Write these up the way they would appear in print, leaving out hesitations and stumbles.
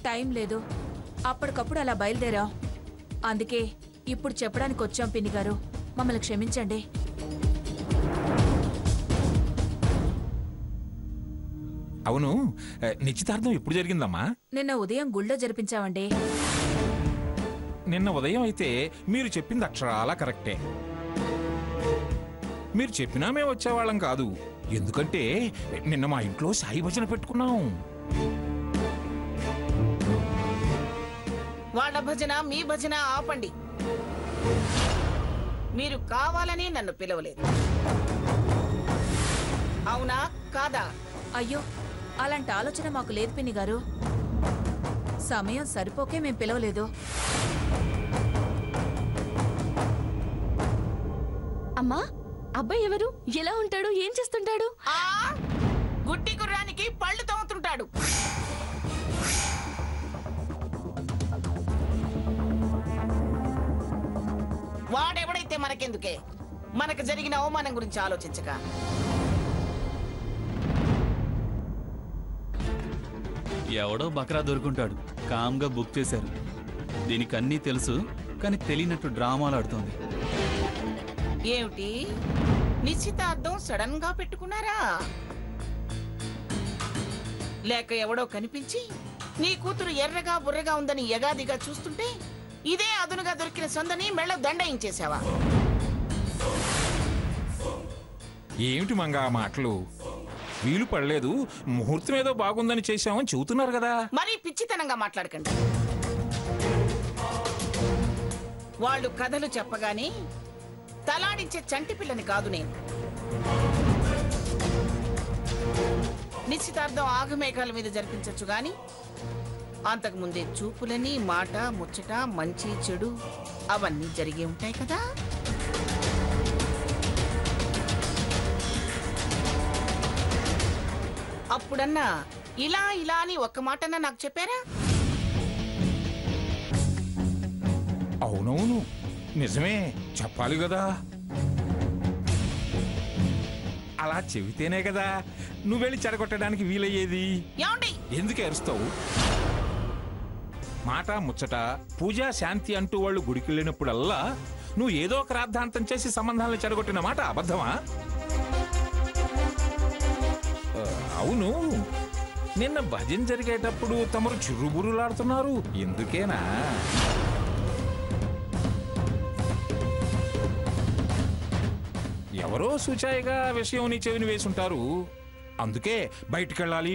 Time లేదు, అప్పటికప్పుడు అలా బయలుదేరా. అందుకే ఇప్పుడు చెప్పడానికి వచ్చాం పిన్ని గారు, మమ్మల్ని క్షమించండి. అవును, నిశ్చితార్థం ఎప్పుడు జరిగిందమ్మా? నిన్న ఉదయం గుళ్ళో జరిపించామండి. నిన్న ఉదయం అయితే మీరు చెప్పింది అక్షరాలా కరెక్టే. మీరు చెప్పినా మేము వచ్చేవాళ్ళం కాదు, ఎందుకంటే నిన్న మా ఇంట్లో సాయి భజన పెట్టుకున్నాం. వాళ్ళ భజన మీ భజన ఆపండి. మీరు కావాలని నన్ను పిలవలేదు, అవునా కాదా? అయ్యో, అలాంటి ఆలోచన మాకు లేదు పిన్ని గారు. సమయం సరిపోకే మేం పిలవలేదు. అమ్మా, అబ్బాయి ఎవరు? ఎలా ఉంటాడు? ఏం చేస్తుంటాడు? గుడ్డి గుర్రానికి పళ్ళు తవ్వుతుంటాడు. వాడెవడైతే మనకెందుకే, మనకు జరిగిన అవమానం గురించి ఆలోచించక. ఎవడో బక్రా దొరుకుంటాడు, కామ్గా బుక్ చేశారు. దీనికి అన్నీ తెలుసు, కానీ తెలియనట్టు డ్రామాలు ఆడుతోంది. ఏమిటి, నిశ్చితార్థం సడన్ గా పెట్టుకున్నారా? లేక ఎవడో కనిపించి నీ కూతురు ఎర్రగా బుర్రగా ఉందని యగాదిగా చూస్తుంటే ఇదే అదునుగా దొరికిన సొందని మెళ్ళ దండయించేశావా? ఏమిటి మంగా మాటలు? వీలు పడలేదు, ముహూర్తం ఏదో బాగుందని చేశామని చెబుతున్నారు కదా. మరీ పిచ్చితనంగా మాట్లాడకండి. వాళ్ళు కథలు చెప్పగానే తలాడించే చంటి పిల్లని కాదు నేను. నిశ్చితార్థం ఆగమేఘాల మీద జరిపించచ్చు గాని అంతకుముందే చూపులని, మాట, ముచ్చట, మంచి చెడు అవన్నీ జరిగే ఉంటాయి కదా. అప్పుడన్నా ఇలా ఇలా అని ఒక్క మాటన్నా నాకు చెప్పారా? అవునవును, నిజమే, చెప్పాలి కదా. అలా చెబితేనే కదా నువ్వెళ్ళి చెడగొట్టడానికి వీలయ్యేది. ఎందుకు ఏరుస్తావు? మాట, ముచ్చట, పూజ, శాంతి అంటూ వాళ్ళు గుడికి వెళ్ళినప్పుడల్లా నువ్వు ఏదో ఒక రాద్ధాంతం చేసి సంబంధాలను చెడగొట్టిన మాట అబద్ధమా? అవును, నిన్న భజన జరిగేటప్పుడు తమరు చుర్రుబురులాడుతున్నారు, ఎందుకేనా? ఎవరో సూచాయిగా విషయం నీ చెవిని వేసుంటారు, అందుకే బయటికెళ్ళాలి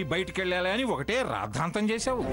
అని ఒకటే రాద్ధాంతం చేశావు.